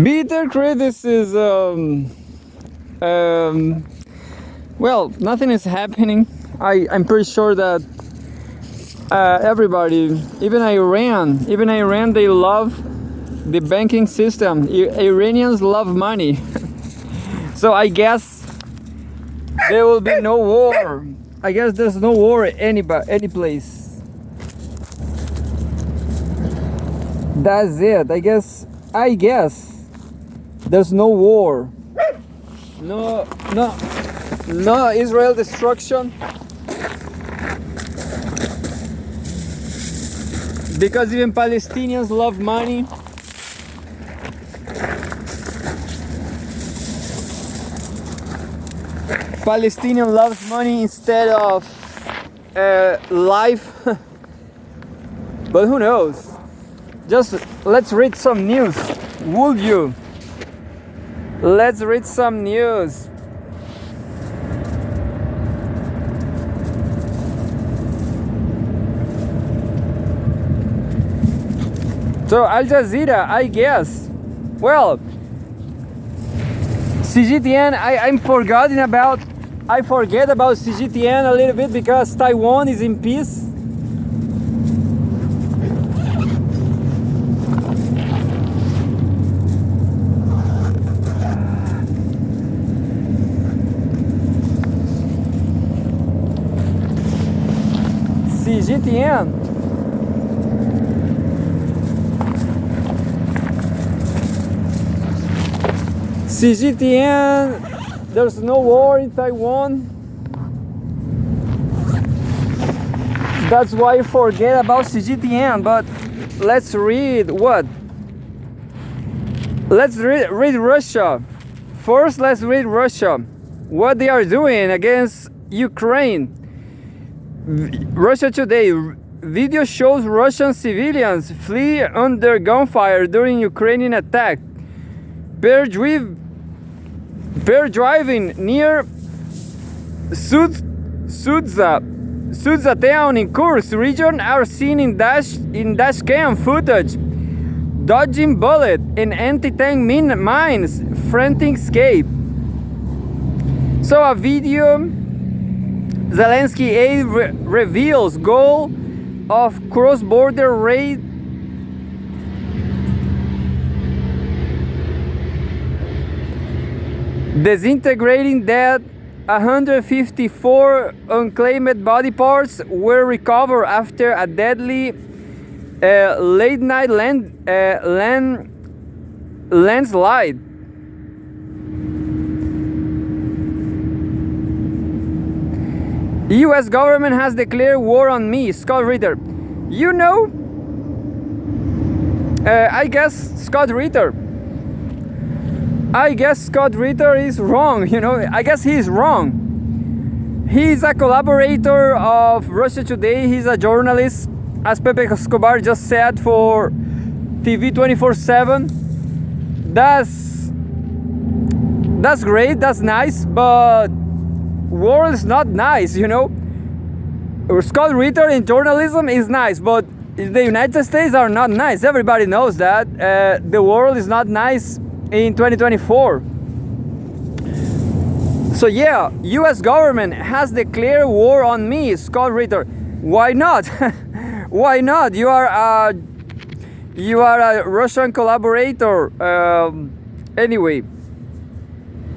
Bitter criticism. Well, nothing is happening. I'm pretty sure that everybody, even Iran, they love the banking system. Iranians love money. So I guess there will be no war. I guess there's no war any place. That's it. I guess there's no war. No Israel destruction. Because even Palestinians love money. Palestinian loves money instead of life. But who knows? Just let's read some news. Would you? Let's read some news. So Al Jazeera, I guess. Well, CGTN, I forget about CGTN a little bit because Taiwan is in peace. CGTN. CGTN, there's no war in Taiwan. That's why I forget about CGTN, but let's read what? Let's read Russia. First, let's read Russia. What they are doing against Ukraine. Russia Today. Video shows Russian civilians flee under gunfire during Ukrainian attack. Pair driving near Sudza town in Kursk region are seen in dash cam footage, dodging bullet and anti-tank mines, frantic escape. So a video, Zelensky aide reveals goal of cross-border raid. Disintegrating dead, 154 unclaimed body parts were recovered after a deadly late-night landslide. U.S. government has declared war on me, Scott Ritter. You know, I guess Scott Ritter is wrong, you know. I guess he is wrong. He's a collaborator of Russia Today. He's a journalist, as Pepe Escobar just said, for TV 24/7. That's great, that's nice, but war is not nice, you know. Scott Ritter in journalism is nice, but the United States are not nice. Everybody knows that. The world is not nice in 2024. So yeah, US government has declared war on me, Scott Ritter. Why not? Why not? You are a Russian collaborator. Anyway,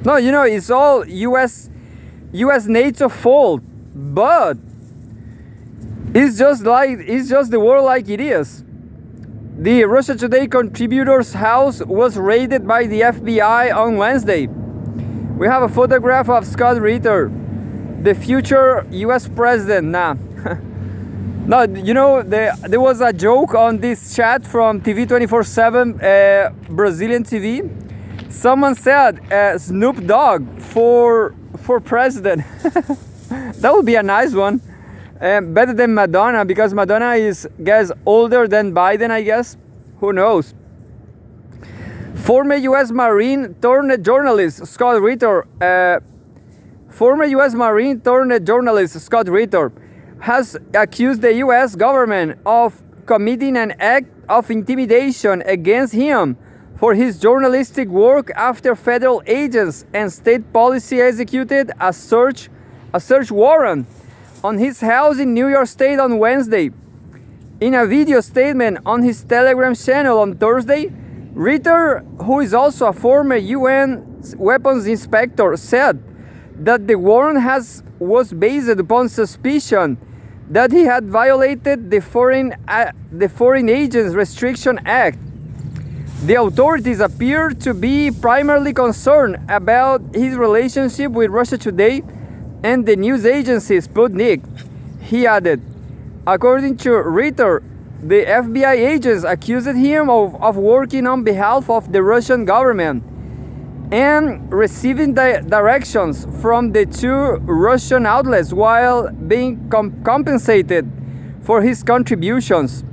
no, you know, it's all US NATO fault, but it's just the world like it is. The Russia Today contributor's house was raided by the FBI on Wednesday. We have a photograph of Scott Ritter, the future US president. No, you know, there was a joke on this chat from TV 24/7, Brazilian TV. Someone said Snoop Dogg for president. That would be a nice one. Better than Madonna, because Madonna is, guess, older than Biden, I guess. Who knows? Former U.S. Marine turned journalist Scott Ritter. Former U.S. Marine turned journalist Scott Ritter has accused the U.S. government of committing an act of intimidation against him for his journalistic work after federal agents and state policy executed a search warrant on his house in New York State on Wednesday. In a video statement on his Telegram channel on Thursday, Ritter, who is also a former UN weapons inspector, said that the warrant was based upon suspicion that he had violated the Foreign Agents Restriction Act. The authorities appear to be primarily concerned about his relationship with Russia Today and the news agency Sputnik. He added, according to Ritter, the FBI agents accused him of working on behalf of the Russian government and receiving directions from the two Russian outlets while being compensated for his contributions.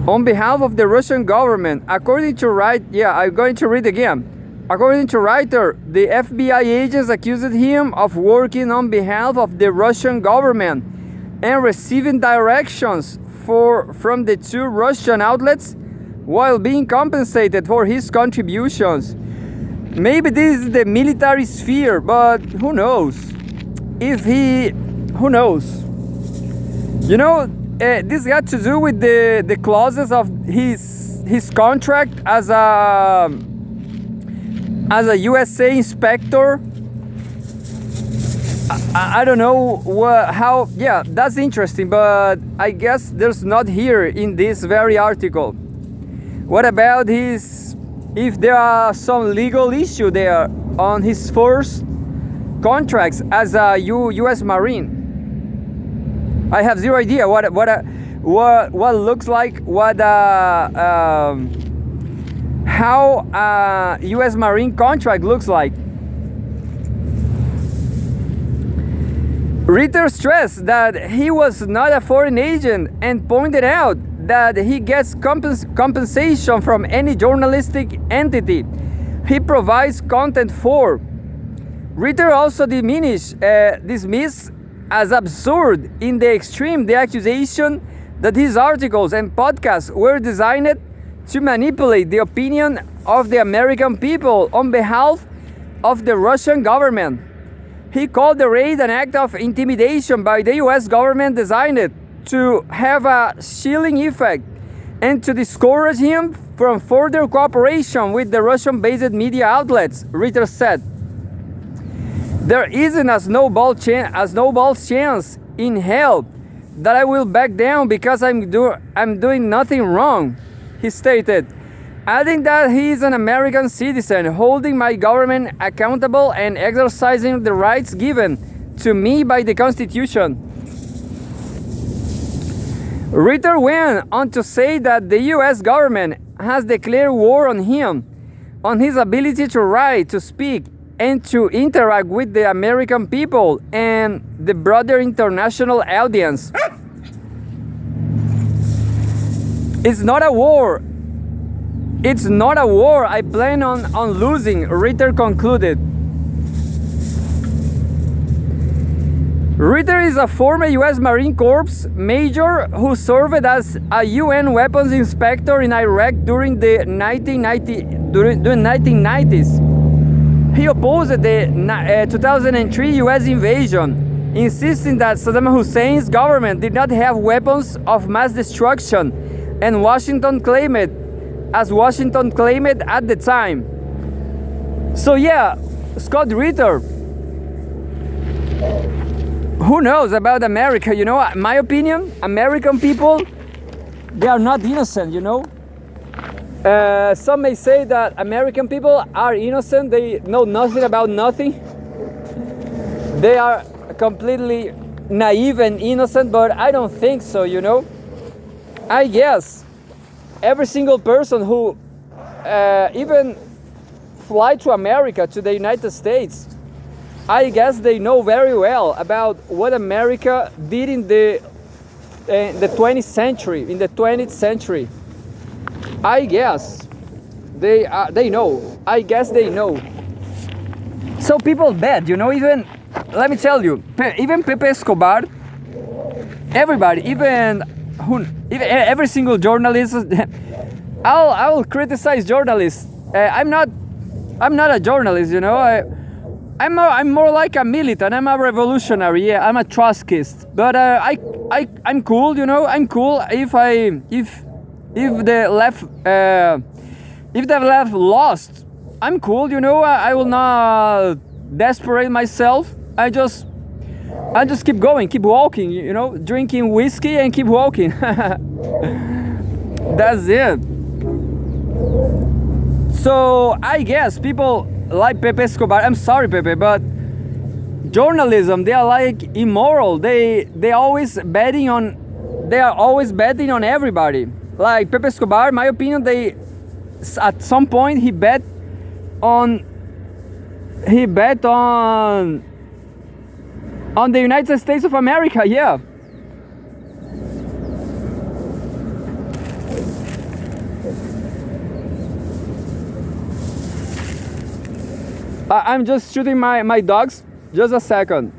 On behalf of the Russian government, according to I'm going to read again. According to Reiter, the FBI agents accused him of working on behalf of the Russian government and receiving directions from the two Russian outlets while being compensated for his contributions. Maybe this is the military sphere, but who knows? Who knows? You know, this got to do with the clauses of his contract as a USA inspector. I don't know how. Yeah, that's interesting, but I guess there's not here in this very article. What about if there are some legal issue there on his first contracts as a U.S. Marine? I have zero idea what looks like how a U.S. Marine contract looks like. Ritter stressed that he was not a foreign agent and pointed out that he gets compensation from any journalistic entity he provides content for. Ritter also dismissed as absurd in the extreme the accusation that his articles and podcasts were designed to manipulate the opinion of the American people on behalf of the Russian government. He called the raid an act of intimidation by the US government designed to have a chilling effect and to discourage him from further cooperation with the Russian-based media outlets, Ritter said. There isn't a snowball's chance in hell that I will back down because I'm doing nothing wrong, he stated, adding that he is an American citizen holding my government accountable and exercising the rights given to me by the Constitution. Ritter went on to say that the US government has declared war on him, on his ability to write, to speak, and to interact with the American people and the broader international audience. It's not a war. It's not a war I plan on losing, Ritter concluded. Ritter is a former U.S. Marine Corps major who served as a UN weapons inspector in Iraq during the 1990s. He opposed the 2003 US invasion, insisting that Saddam Hussein's government did not have weapons of mass destruction, and Washington claimed it at the time. So yeah, Scott Ritter, who knows about America? You know, my opinion, American people, they are not innocent, you know. Some may say that American people are innocent, they know nothing about nothing. They are completely naive and innocent, but I don't think so, you know. I guess every single person who even fly to America, to the United States, I guess they know very well about what America did in the 20th century, in the 20th century. I guess they know. I guess they know. So people bad, you know. Even let me tell you, even Pepe Escobar, everybody, even every single journalist. I will criticize journalists. I'm not a journalist, you know. I'm more like a militant. I'm a revolutionary. Yeah, I'm a Trotskyist. But I'm cool, you know. I'm cool if the left lost. I'm cool, you know. I will not desperate myself. I just keep going, keep walking, you know, drinking whiskey and keep walking. That's it. So I guess people like Pepe Escobar. I'm sorry, Pepe, but journalism, they are like immoral. They are always betting on everybody. Like Pepe Escobar, in my opinion, at some point he bet on the United States of America. Yeah. I'm just shooting my dogs. Just a second.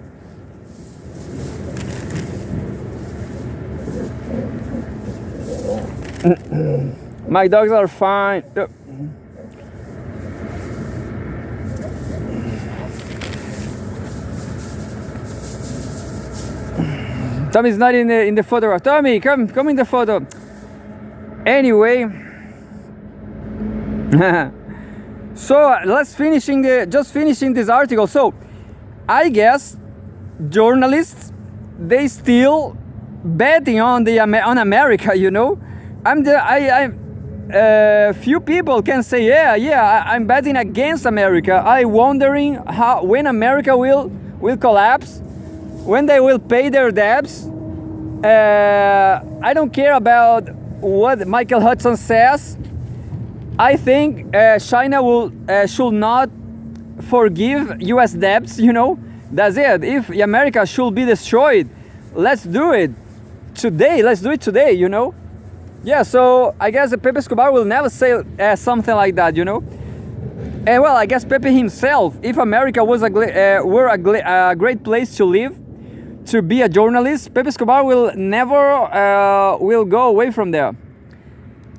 My dogs are fine. Tommy's not in the photo. Tommy, come in the photo. Anyway. So let's finishing this article. So I guess journalists, they still betting on America, you know. Few people can say I'm betting against America. I wondering when America will collapse, when they will pay their debts. I don't care about what Michael Hudson says. I think China should not forgive U.S. debts, you know. That's it. If America should be destroyed, let's do it today. Let's do it today, you know. Yeah, so I guess Pepe Escobar will never say something like that, you know. And well, I guess Pepe himself, if America was were a great place to live, to be a journalist, Pepe Escobar will never will go away from there.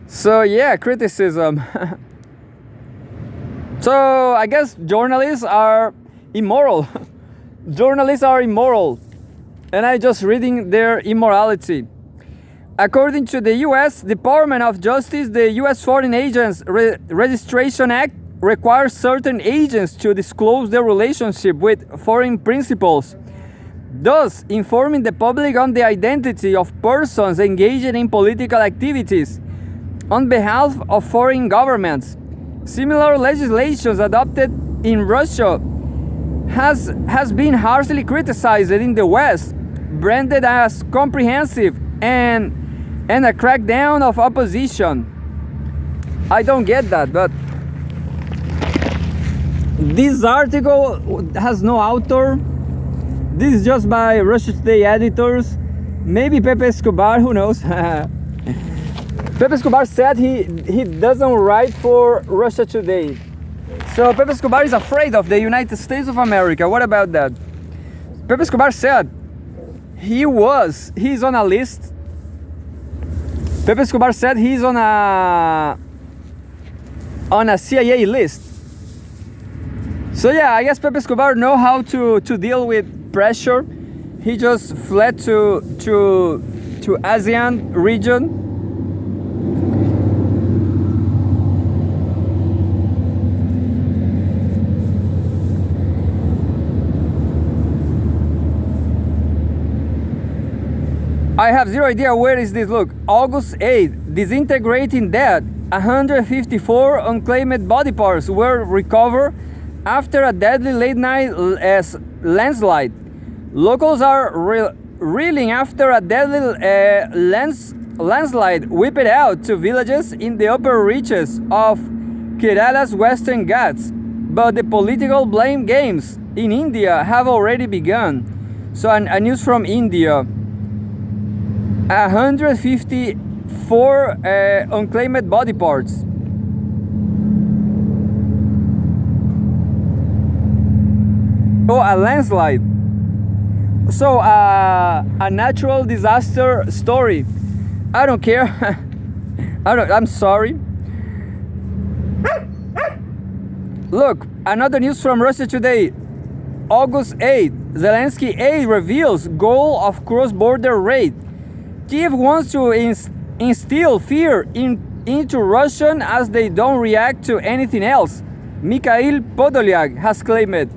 So yeah, criticism. So I guess journalists are immoral. Journalists are immoral, and I just reading their immorality. According to the U.S. Department of Justice, the U.S. Foreign Agents Registration Act requires certain agents to disclose their relationship with foreign principals, thus informing the public on the identity of persons engaging in political activities on behalf of foreign governments. Similar legislation adopted in Russia has been harshly criticized in the West, branded as comprehensive and a crackdown of opposition. I don't get that, but this article has no author. This is just by Russia Today editors. Maybe Pepe Escobar, who knows? Pepe Escobar said he doesn't write for Russia Today. So Pepe Escobar is afraid of the United States of America. What about that? Pepe Escobar said he's on a list. Pepe Escobar said he's on a CIA list. So yeah, I guess Pepe Escobar know how to deal with pressure. He just fled to ASEAN region. I have zero idea where is this. Look, August 8th, disintegrating dead. 154 unclaimed body parts were recovered after a deadly late-night landslide. Locals are reeling after a deadly landslide whipped out to villages in the upper reaches of Kerala's Western Ghats. But the political blame games in India have already begun. So a news from India. 154 unclaimed body parts. Oh, a landslide. So a natural disaster story. I don't care. I'm sorry. Look, another news from Russia today. August 8, Zelensky aide reveals goal of cross-border raid. Kiev wants to instill fear into Russian as they don't react to anything else. Mikhail Podolyak has claimed.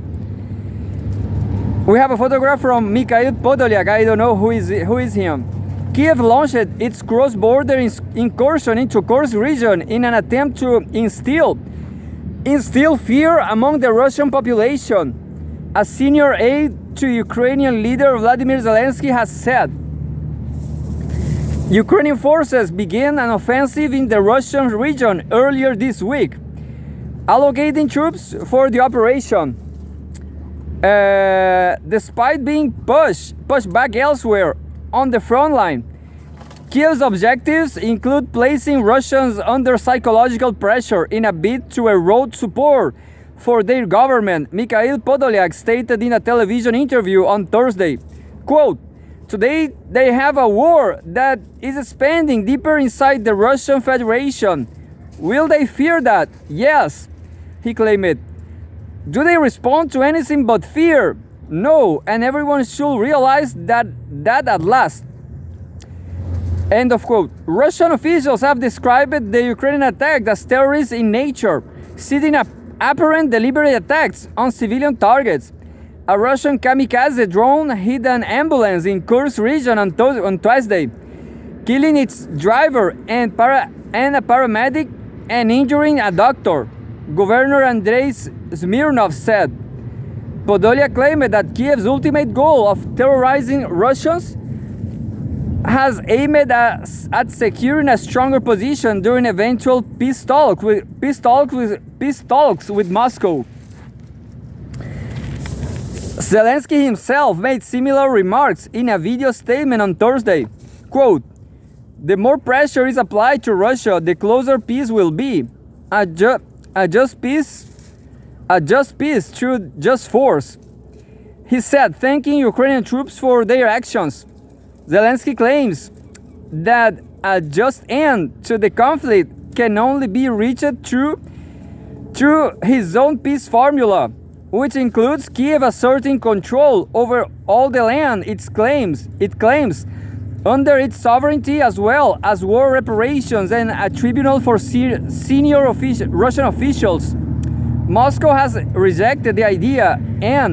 We have a photograph from Mikhail Podolyak. I don't know who is him. Kiev launched its cross-border incursion into Kursk region in an attempt to instill fear among the Russian population. A senior aide to Ukrainian leader Vladimir Zelensky has said. Ukrainian forces began an offensive in the Russian region earlier this week, allocating troops for the operation. Despite being pushed back elsewhere on the front line, Kiev's objectives include placing Russians under psychological pressure in a bid to erode support for their government, Mikhail Podolyak stated in a television interview on Thursday. Quote, "Today they have a war that is expanding deeper inside the Russian Federation. Will they fear that? Yes," he claimed. "Do they respond to anything but fear? No, and everyone should realize that at last." End of quote. Russian officials have described the Ukrainian attack as terrorist in nature, citing apparent deliberate attacks on civilian targets. A Russian kamikaze drone hit an ambulance in Kursk region on Tuesday, killing its driver and a paramedic and injuring a doctor, Governor Andrei Smirnov said. Podolyak claimed that Kiev's ultimate goal of terrorizing Russians has aimed at securing a stronger position during eventual peace talks with Moscow. Zelensky himself made similar remarks in a video statement on Thursday. Quote, "The more pressure is applied to Russia, the closer peace will be. A just peace through just force," he said, thanking Ukrainian troops for their actions. Zelensky claims that a just end to the conflict can only be reached through his own peace formula, which includes Kiev asserting control over all the land it claims under its sovereignty, as well as war reparations and a tribunal for senior Russian officials. Moscow has rejected the idea and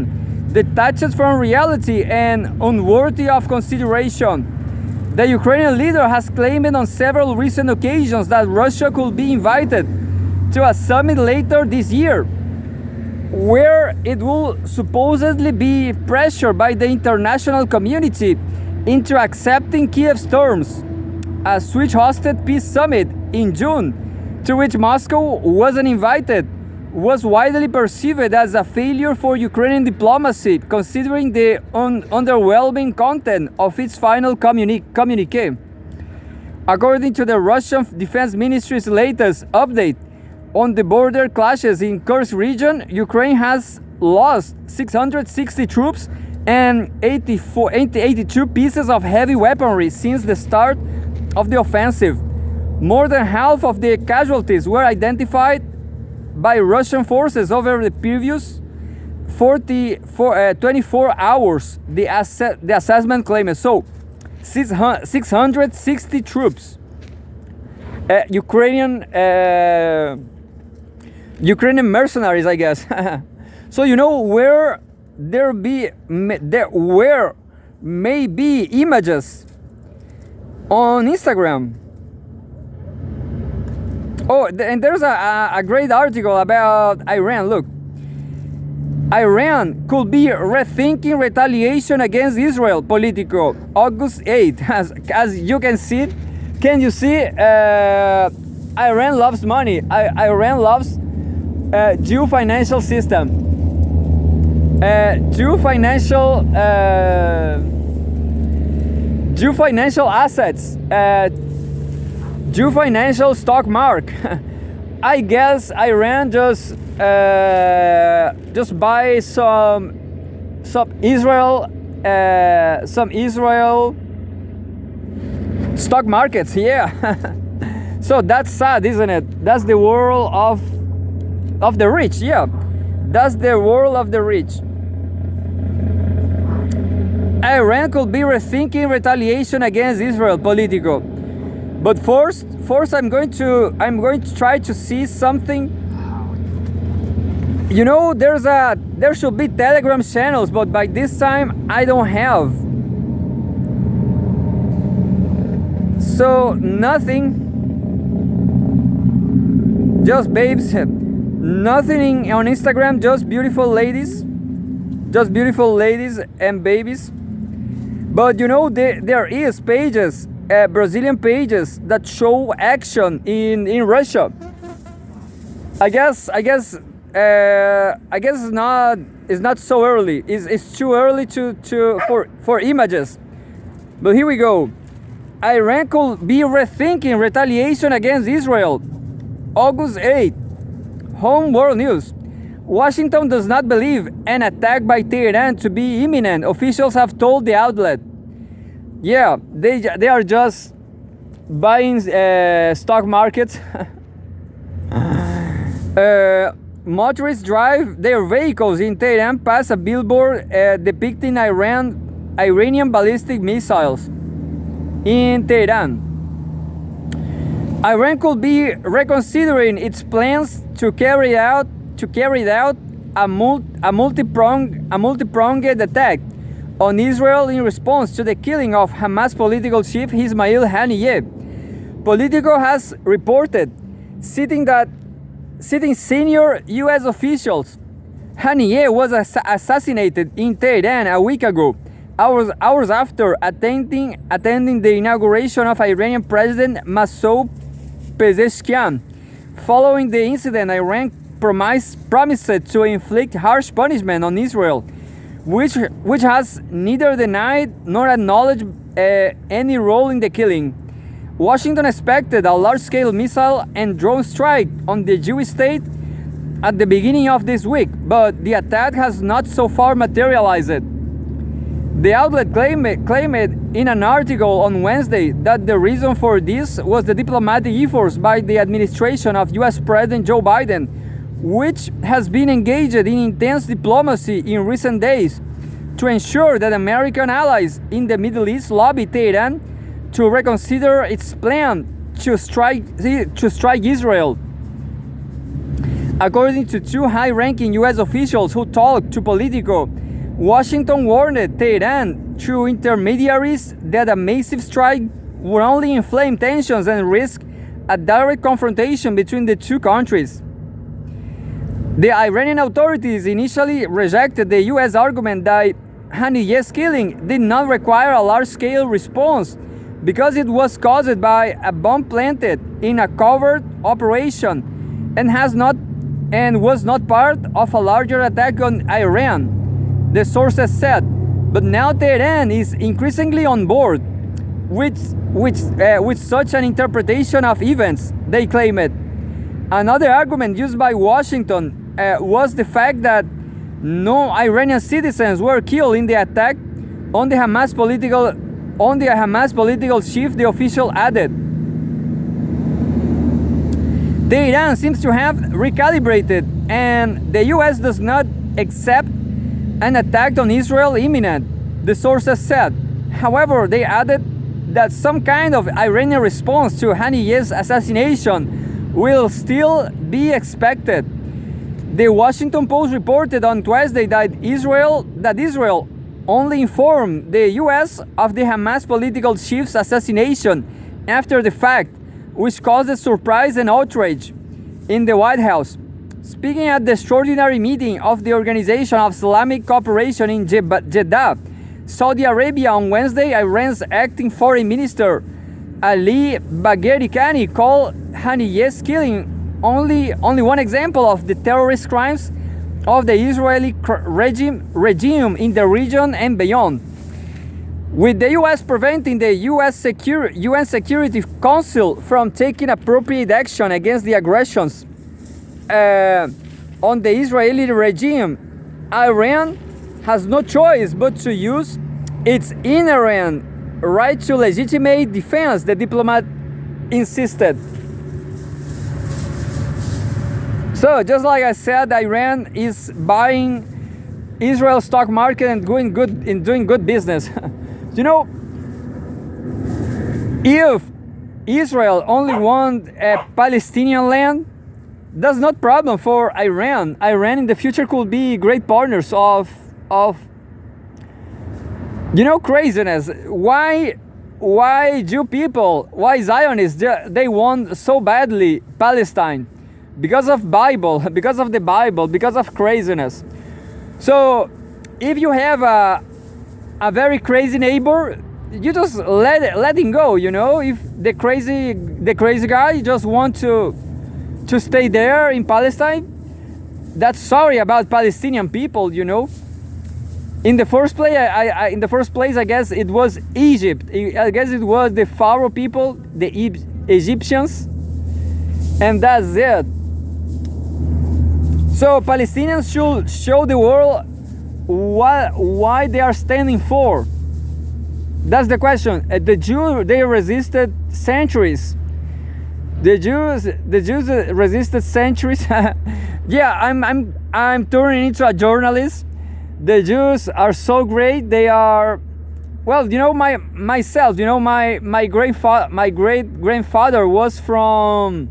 detached from reality and unworthy of consideration. The Ukrainian leader has claimed on several recent occasions that Russia could be invited to a summit later this year, where it will supposedly be pressured by the international community into accepting Kiev's terms. A Switch-hosted peace summit in June, to which Moscow wasn't invited, was widely perceived as a failure for Ukrainian diplomacy, considering the underwhelming content of its final communique. According to the Russian Defense Ministry's latest update on the border clashes in Kursk region, Ukraine has lost 660 troops and 82 pieces of heavy weaponry since the start of the offensive. More than half of the casualties were identified by Russian forces over the previous 24 hours, the assessment claimed. So, 660 troops, Ukrainian mercenaries, I guess. So you know where there may be images on Instagram. Oh, and there's a great article about Iran. Look, Iran could be rethinking retaliation against Israel. Politico, August 8. As you can see, can you see? Iran loves money. Iran loves Jew financial system. Jew financial assets. Jew financial stock mark. I guess Iran just buy some Israel Stock markets, yeah. So that's sad, isn't it? That's the world of the rich, yeah. That's the world of the rich. Iran could be rethinking retaliation against Israel, Politico. But first I'm going to try to see something. You know, there should be Telegram channels, but by this time I don't have. So nothing. Just babes. Nothing on Instagram. Just beautiful ladies and babies. But you know, there is pages, Brazilian pages that show action in Russia. I guess it's not so early. It's too early for images. But here we go. Iran could be rethinking retaliation against Israel. August 8. Home World News. Washington does not believe an attack by Tehran to be imminent, officials have told the outlet. Yeah, they are just buying stock markets. Motorists drive their vehicles in Tehran past a billboard depicting Iranian ballistic missiles in Tehran. Iran could be reconsidering its plans to carry out a multi-pronged attack on Israel in response to the killing of Hamas political chief Ismail Haniyeh. Politico has reported, citing senior U.S. officials. Haniyeh was assassinated in Tehran a week ago, hours after attending the inauguration of Iranian President Masoud Pezeshkian. Following the incident, Iran promised to inflict harsh punishment on Israel, which has neither denied nor acknowledged any role in the killing. Washington expected a large-scale missile and drone strike on the Jewish state at the beginning of this week, but the attack has not so far materialized. The outlet claimed in an article on Wednesday that the reason for this was the diplomatic efforts by the administration of U.S. President Joe Biden, which has been engaged in intense diplomacy in recent days to ensure that American allies in the Middle East lobby Tehran to reconsider its plan to strike Israel. According to two high-ranking U.S. officials who talked to Politico, Washington warned Tehran through intermediaries that a massive strike would only inflame tensions and risk a direct confrontation between the two countries. The Iranian authorities initially rejected the U.S. argument that Haniyeh's killing did not require a large-scale response because it was caused by a bomb planted in a covert operation and was not part of a larger attack on Iran, the sources said. But now Tehran is increasingly on board with such an interpretation of events, they claimed. Another argument used by Washington was the fact that no Iranian citizens were killed in the attack on the Hamas political chief, the official added. Tehran seems to have recalibrated, and the US does not accept an attack on Israel imminent, the sources said. However, they added that some kind of Iranian response to Haniyeh's assassination will still be expected. The Washington Post reported on Tuesday that Israel only informed the US of the Hamas political chief's assassination after the fact, which caused surprise and outrage in the White House. Speaking at the extraordinary meeting of the Organization of Islamic Cooperation in Jeddah, Saudi Arabia on Wednesday, Iran's acting foreign minister Ali Bagheri Kani called Haniyeh's killing only one example of the terrorist crimes of the Israeli regime in the region and beyond. With the US preventing the UN Security Council from taking appropriate action against the aggressions on the Israeli regime, Iran has no choice but to use its inherent right to legitimate defense, the diplomat insisted. So, just like I said, Iran is buying Israel's stock market and doing good business. You know, if Israel only want a Palestinian land, that's not problem for Iran. Iran in the future could be great partners of craziness. Why Jew people, why Zionists, they want so badly Palestine? Because of Bible, because of the Bible, because of craziness. So if you have a very crazy neighbor, you just let him go, you know. If the crazy guy just want to stay there in Palestine, that's sorry about Palestinian people, you know. In the first place, I guess it was Egypt. I guess it was the Pharaoh people, the Egyptians, and that's it. So Palestinians should show the world why they are standing for. That's the question. The Jews, they resisted centuries. The Jews resisted centuries. Yeah, I'm turning into a journalist. The Jews are so great. They are, well, you know, my great grandfather was from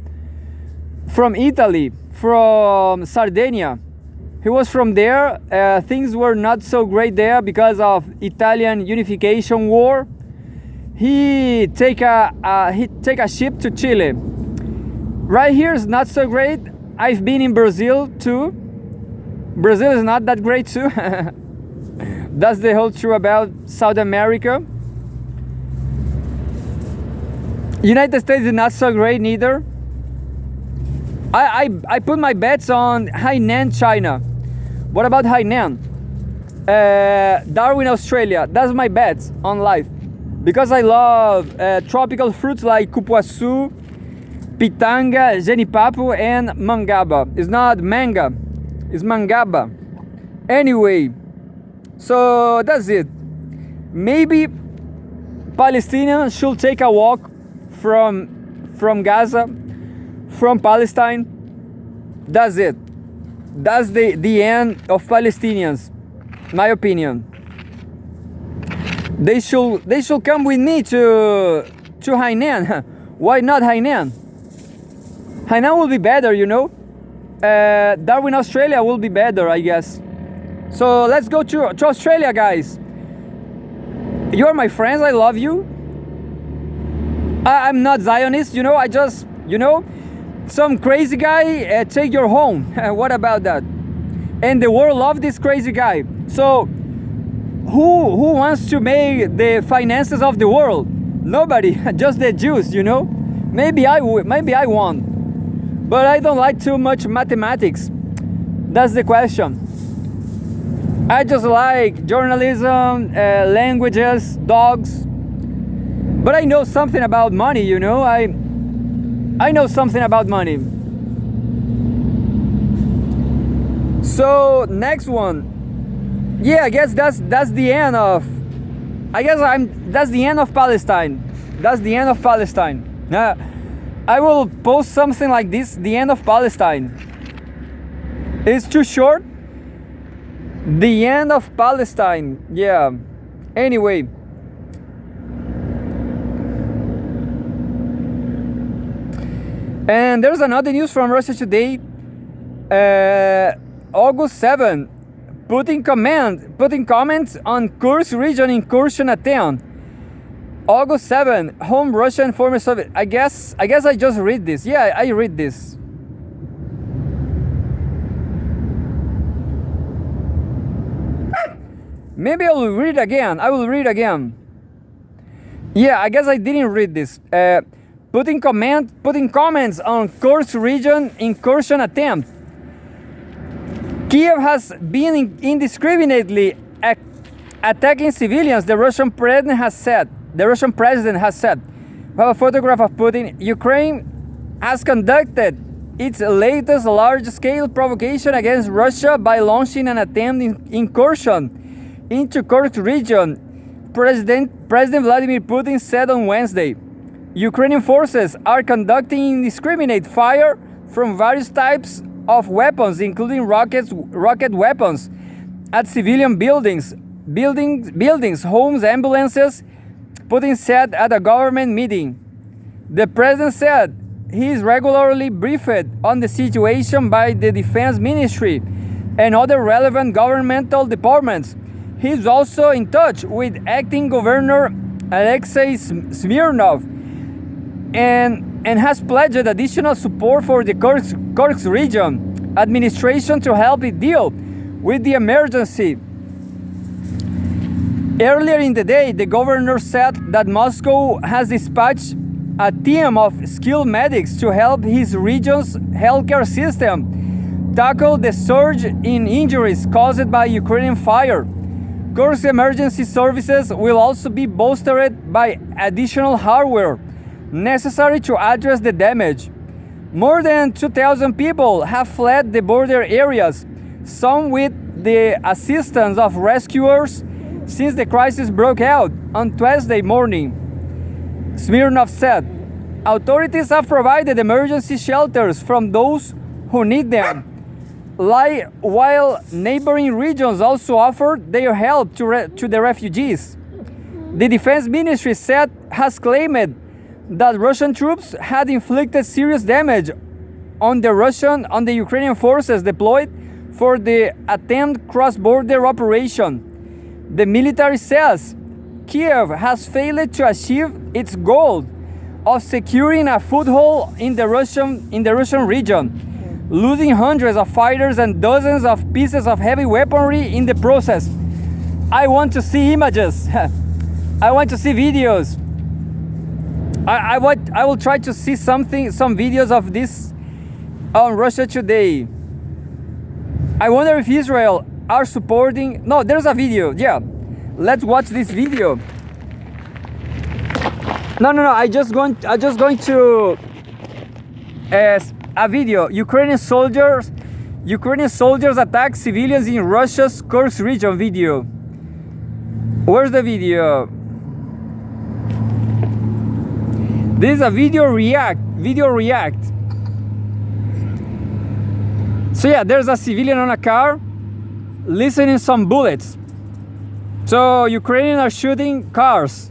Italy, from Sardinia. He was from there. Things were not so great there because of Italian unification war. He take a ship to Chile. Right here is not so great. I've been in Brazil too. Brazil is not that great too. That's the whole truth about South America. United States is not so great neither. I put my bets on Hainan, China. What about Hainan? Darwin, Australia. That's my bets on life. Because I love tropical fruits like cupuaçu, pitanga, genipapo, and mangaba. It's not manga, it's mangaba. Anyway, so that's it. Maybe Palestinians should take a walk from Gaza, from Palestine. That's it. That's the end of Palestinians, my opinion. They should come with me to Hainan. Why not Hainan? Hainan will be better, you know. Darwin, Australia will be better, I guess. So let's go to Australia, guys. You're my friends. I love you. I'm not Zionist, you know. I just, you know, some crazy guy take your home. What about that? And the world loves this crazy guy. So who wants to make the finances of the world? Nobody. Just the Jews, you know. Maybe I won, but I don't like too much mathematics. That's the question. I just like journalism, languages, dogs. But I know something about money, you know. I know something about money. So next one. Yeah, I guess that's the end of. That's the end of Palestine. That's the end of Palestine. I will post something like this. The end of Palestine. It's too short. The end of Palestine. Yeah. Anyway. And there's another news from Russia today. August 7. Putting comments on Kursk region incursion attempt. August 7. Home Russian former Soviet. I guess I just read this. Yeah, I read this. Maybe I will read again. Yeah, I guess I didn't read this. Putting comments on Kursk region incursion attempt. Kiev has been indiscriminately attacking civilians, the Russian president has said. We have a photograph of Putin. Ukraine has conducted its latest large-scale provocation against Russia by launching an attempted incursion into Kursk region, President Vladimir Putin said on Wednesday, Ukrainian forces are conducting indiscriminate fire from various types of weapons, including rocket weapons, at civilian buildings, homes, ambulances, Putin said at a government meeting. The president said he is regularly briefed on the situation by the Defense Ministry and other relevant governmental departments. He is also in touch with acting Governor Alexei Smirnov and has pledged additional support for the Kursk region administration to help it deal with the emergency. Earlier in the day, the governor said that Moscow has dispatched a team of skilled medics to help his region's healthcare system tackle the surge in injuries caused by Ukrainian fire. Kursk emergency services will also be bolstered by additional hardware necessary to address the damage. More than 2,000 people have fled the border areas, some with the assistance of rescuers, since the crisis broke out on Tuesday morning. Smirnov said, authorities have provided emergency shelters from those who need them, while neighboring regions also offered their help to the refugees. The Defense Ministry has claimed that Russian troops had inflicted serious damage on the Ukrainian forces deployed for the attempted cross-border operation. The military says Kiev has failed to achieve its goal of securing a foothold in the Russian region, losing hundreds of fighters and dozens of pieces of heavy weaponry in the process. I want to see images. I want to see videos. I will try to see some videos of this on Russia Today. I wonder if Israel are supporting. No, there's a video. Yeah, let's watch this video. No. I just going to a video. Ukrainian soldiers attack civilians in Russia's Kursk region. Video. Where's the video? This is a video react. So yeah, there's a civilian on a car listening some bullets. So Ukrainians are shooting cars.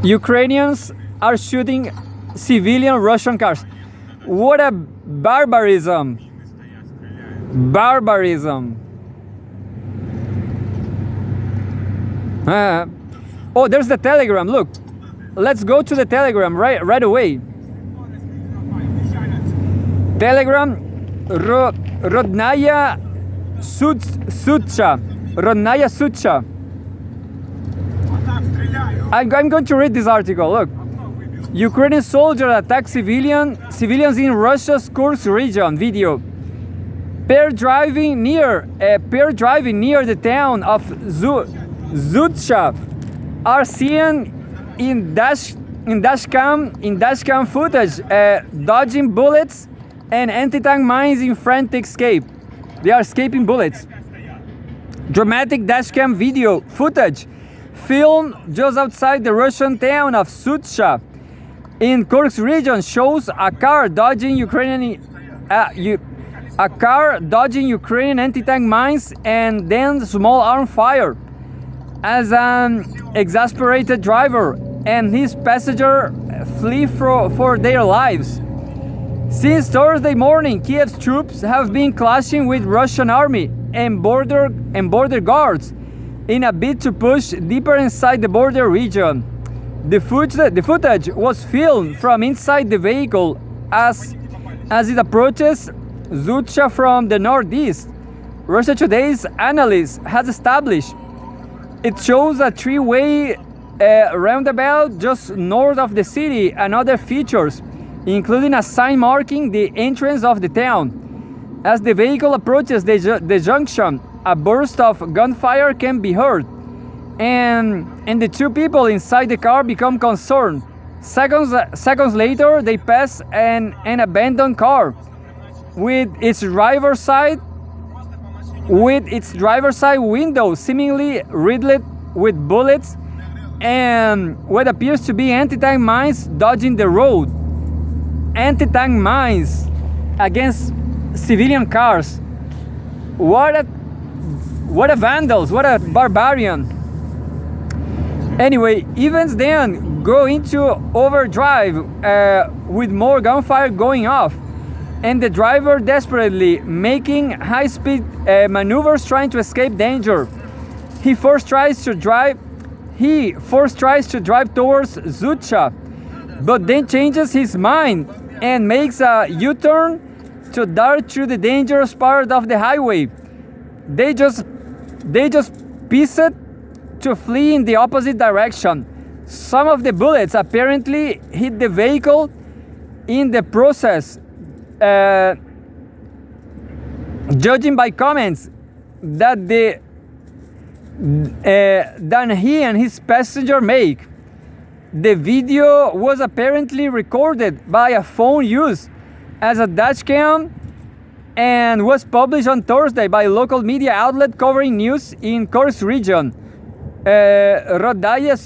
Ukrainians are shooting civilian Russian cars. What a barbarism. Oh, there's the Telegram. Look, let's go to the Telegram right away. Telegram, Rodnaya Sutcha. I'm going to read this article. Look, Ukrainian soldiers attack civilians in Russia's Kursk region. Video. Pair driving near the town of Zutsha are seen in dashcam footage, dodging bullets and anti-tank mines in frantic escape. They are escaping bullets. Dramatic dashcam video footage filmed just outside the Russian town of Sutsha in Kursk region shows a car dodging Ukrainian anti-tank mines and then small arm fire as an exasperated driver and his passenger flee for their lives. Since Thursday morning, Kiev's troops have been clashing with Russian army and border guards in a bid to push deeper inside the border region. The footage was filmed from inside the vehicle as it approaches Zucha from the northeast. Russia Today's analyst has established it shows a three-way roundabout just north of the city and other features, including a sign marking the entrance of the town. As the vehicle approaches the junction, a burst of gunfire can be heard, and the two people inside the car become concerned. Seconds later, they pass an abandoned car with its driver's side window seemingly riddled with bullets and what appears to be anti-tank mines dodging the road. Anti-tank mines against civilian cars. What a vandals, what a barbarian. Anyway, events then go into overdrive with more gunfire going off, and the driver desperately making high-speed maneuvers trying to escape danger. He first tries to drive towards Zucha, but then changes his mind and makes a U-turn to dart through the dangerous part of the highway. They just pieced to flee in the opposite direction. Some of the bullets apparently hit the vehicle in the process, judging by comments that he and his passenger make. The video was apparently recorded by a phone used as a dashcam and was published on Thursday by a local media outlet covering news in Kursk region. Rodaya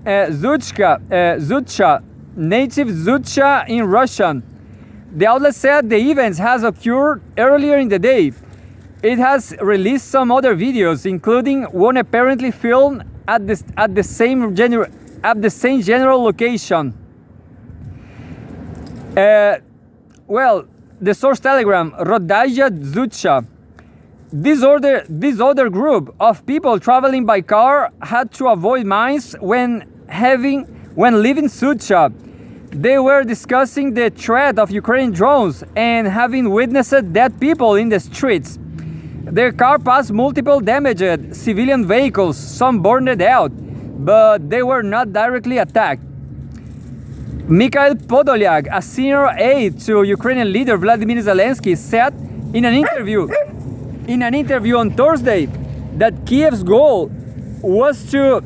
Zucha, native Zucha in Russian. The outlet said the events has occurred earlier in the day. It has released some other videos, including one apparently filmed at the same general location. The source telegram, Rodaya Zucha. This other group of people traveling by car had to avoid mines when leaving Sucha. They were discussing the threat of Ukrainian drones and having witnessed dead people in the streets. Their car passed multiple damaged civilian vehicles, some burned out, but they were not directly attacked. Mikhail Podolyak, a senior aide to Ukrainian leader Vladimir Zelensky, said in an interview on Thursday that Kiev's goal was to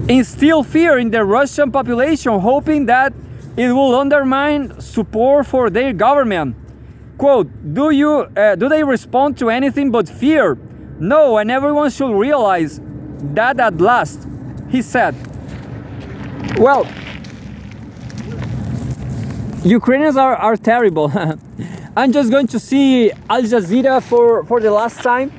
instill fear in the Russian population, hoping that it will undermine support for their government. Quote, do they respond to anything but fear? No, and everyone should realize that at last, he said. Well, Ukrainians are terrible. I'm just going to see Al Jazeera for the last time.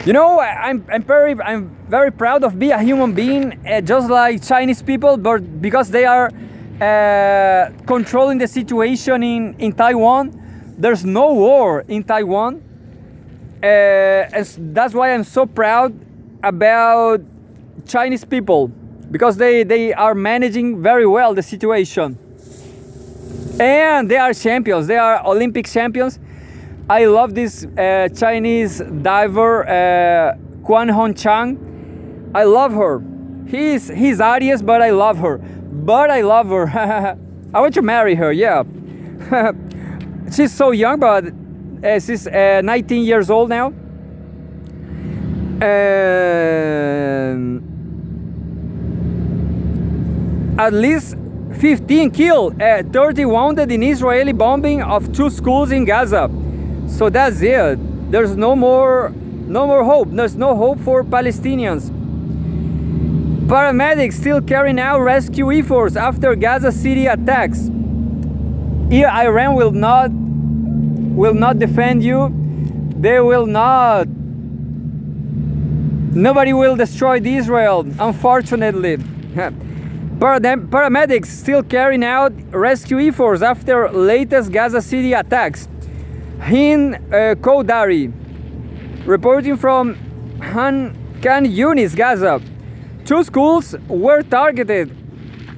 I'm very proud of being a human being, just like Chinese people, but because they are controlling the situation in Taiwan. There's no war in Taiwan, and that's why I'm so proud about Chinese people, because they are managing very well the situation. And they are champions. They are Olympic champions. I love this Chinese diver, Quan Hong Chang. I love her. He's Aries, but I love her. I want to marry her, yeah. She's so young, but she's 19 years old now. At least 15 killed, 30 wounded in Israeli bombing of 2 schools in Gaza. So that's it. There's no more hope. There's no hope for Palestinians. Paramedics still carrying out rescue efforts after Gaza City attacks. Here, Iran will not defend you. They will not. Nobody will destroy Israel, unfortunately. Paramedics still carrying out rescue efforts after latest Gaza City attacks. Hind Koudari, reporting from Khan Yunis, Gaza. 2 schools were targeted.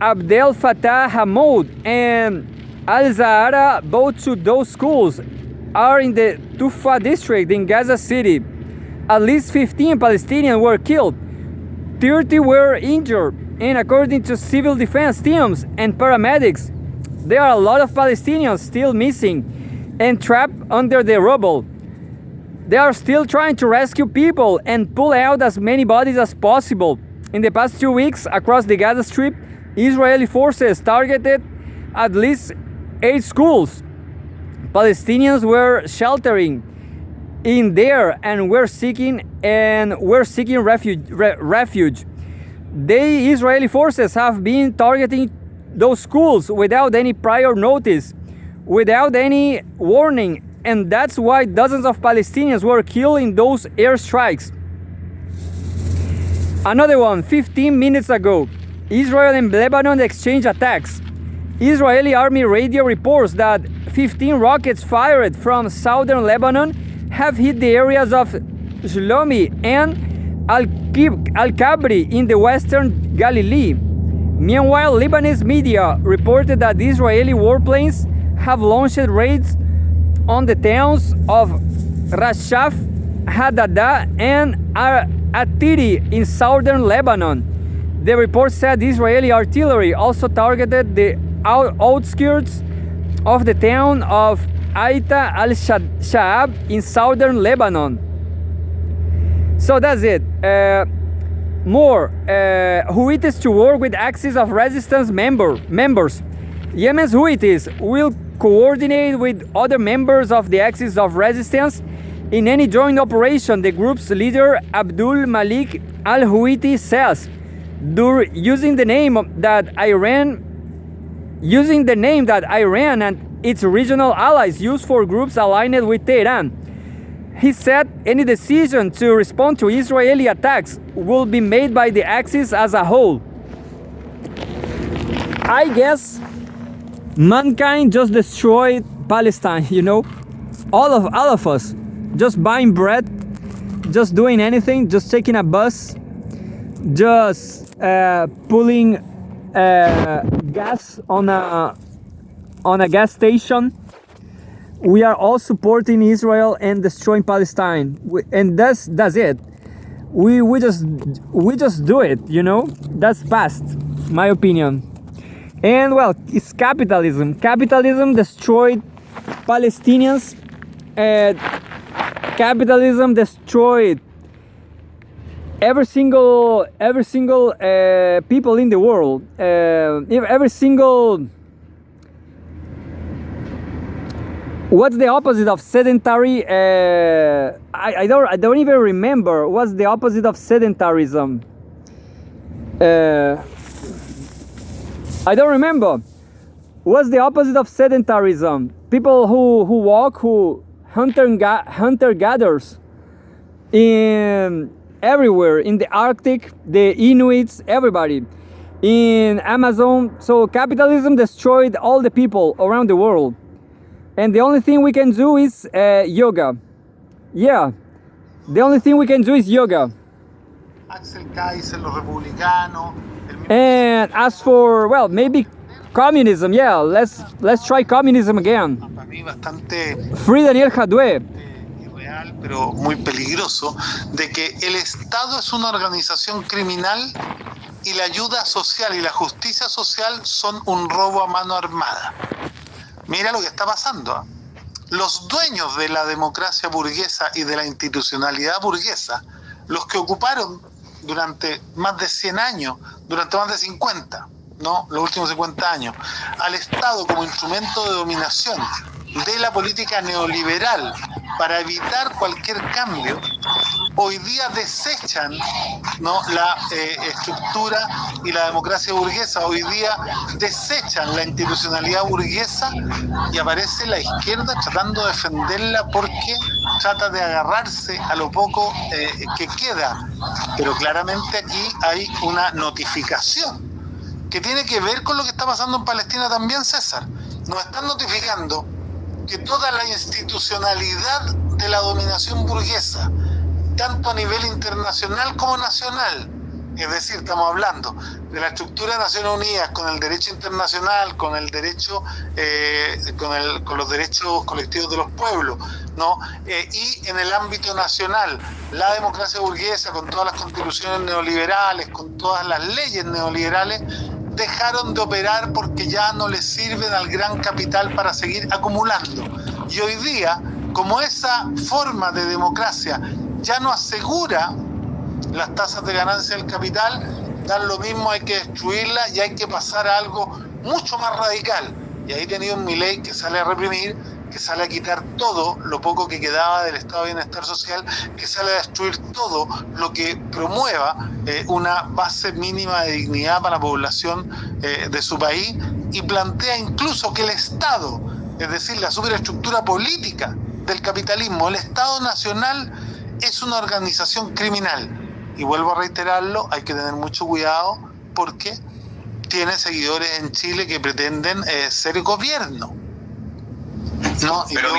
Abdel Fattah Hamoud and Al Zahra, both of those schools are in the Tufa district in Gaza City. At least 15 Palestinians were killed. 30 were injured. And according to civil defense teams and paramedics, there are a lot of Palestinians still missing and trapped under the rubble. They are still trying to rescue people and pull out as many bodies as possible. In the past 2 weeks, across the Gaza Strip, Israeli forces targeted at least 8 schools. Palestinians were sheltering in there, and we're seeking refuge. The Israeli forces have been targeting those schools without any prior notice, without any warning, and that's why dozens of Palestinians were killed in those airstrikes. Another one, 15 minutes ago, Israel and Lebanon exchange attacks. Israeli army radio reports that 15 rockets fired from southern Lebanon have hit the areas of Shlomi and Al-Kabri in the western Galilee. Meanwhile, Lebanese media reported that Israeli warplanes have launched raids on the towns of Rashaf, Hadada, and Atiri in southern Lebanon. The report said Israeli artillery also targeted the outskirts of the town of Aita al-Sha'ab in southern Lebanon. So that's it. More Houthis to work with Axis of Resistance members. Yemen's Houthis will coordinate with other members of the Axis of Resistance in any joint operation, the group's leader Abdul Malik al-Houthi says, using the name that Iran and its regional allies use for groups aligned with Tehran. He said any decision to respond to Israeli attacks will be made by the Axis as a whole. I guess mankind just destroyed Palestine, you know? All of us. Just buying bread, just doing anything, just taking a bus, just pulling gas on a gas station. We are all supporting Israel and destroying Palestine, and that's it. We just do it, you know. That's past, my opinion. And well, it's capitalism. Capitalism destroyed Palestinians. Capitalism destroyed every single people in the world. Every single. What's the opposite of sedentary? I don't even remember. What's the opposite of sedentarism? I don't remember. What's the opposite of sedentarism? People who walk, who hunter gatherers in everywhere, in the Arctic, the Inuits, everybody in Amazon. So capitalism destroyed all the people around the world, and the only thing we can do is yoga. Yeah, the only thing we can do is yoga. And as for, well, maybe communism, yeah, let's try communism again. Free Daniel Jadwe. Irreal, pero muy peligroso, de que el Estado es una organización criminal y la ayuda social y la justicia social son un robo a mano armada. Mira lo que está pasando. Los dueños de la democracia burguesa y de la institucionalidad burguesa, los que ocuparon durante más de 100 años, durante más de 50, ¿no? Los últimos 50 años, al Estado como instrumento de dominación de la política neoliberal para evitar cualquier cambio, hoy día desechan, ¿no?, la estructura y la democracia burguesa, hoy día desechan la institucionalidad burguesa y aparece la izquierda tratando de defenderla porque trata de agarrarse a lo poco que queda. Pero claramente aquí hay una notificación que tiene que ver con lo que está pasando en Palestina también, César. Nos están notificando que toda la institucionalidad de la dominación burguesa, tanto a nivel internacional como nacional, es decir, estamos hablando de la estructura de Naciones Unidas con el derecho internacional, con el derecho, con los derechos colectivos de los pueblos, ¿no? Y en el ámbito nacional, la democracia burguesa con todas las constituciones neoliberales, con todas las leyes neoliberales, dejaron de operar porque ya no les sirven al gran capital para seguir acumulando. Y hoy día, como esa forma de democracia ya no asegura las tasas de ganancia del capital, dan lo mismo, hay que destruirla y hay que pasar a algo mucho más radical. Y ahí tenía un Milei que sale a reprimir que sale a quitar todo lo poco que quedaba del estado de bienestar social, que sale a destruir todo lo que promueva una base mínima de dignidad para la población de su país, y plantea incluso que el Estado, es decir, la superestructura política del capitalismo, el Estado Nacional, es una organización criminal. Y vuelvo a reiterarlo, hay que tener mucho cuidado porque tiene seguidores en Chile que pretenden ser gobierno, ¿no? Pero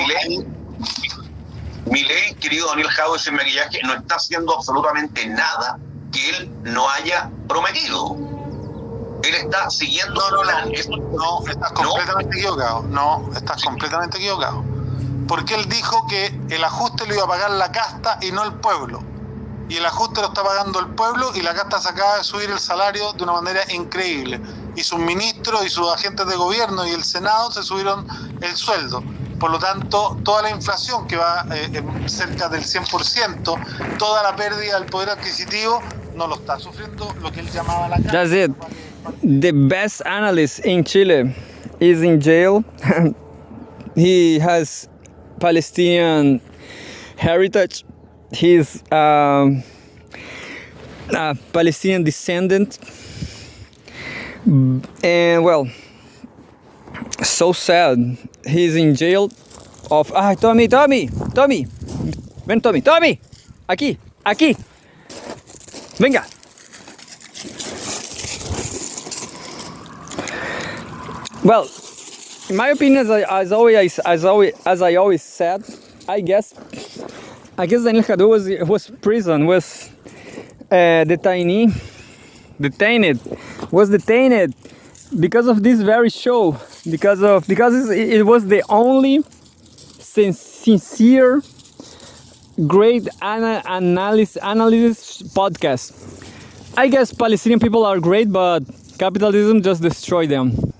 Milei, querido Daniel Jau, ese maquillaje no está haciendo absolutamente nada que él no haya prometido. Él está siguiendo estás completamente equivocado. No, estás completamente equivocado. Porque él dijo que el ajuste lo iba a pagar la casta y no el pueblo. Y el ajuste lo está pagando el pueblo, y la casta se acaba de subir el salario de una manera increíble. Y sus ministros y sus agentes de gobierno y el Senado se subieron el sueldo. Por lo tanto, toda la inflación que va cerca del 100%, toda la pérdida del poder adquisitivo, no lo está sufriendo lo que él llamaba la casta. That's it. The best analyst in Chile is in jail. He has Palestinian heritage. He's a Palestinian descendant. And well, so sad. He's in jail of... Ah, Tommy! Ven, Tommy! Aquí! Venga! Well, in my opinion, as I always said, I guess Daniel Jadot was prison, was detained because of this very show, because it was the only sincere, great analysis podcast. I guess Palestinian people are great, but capitalism just destroyed them.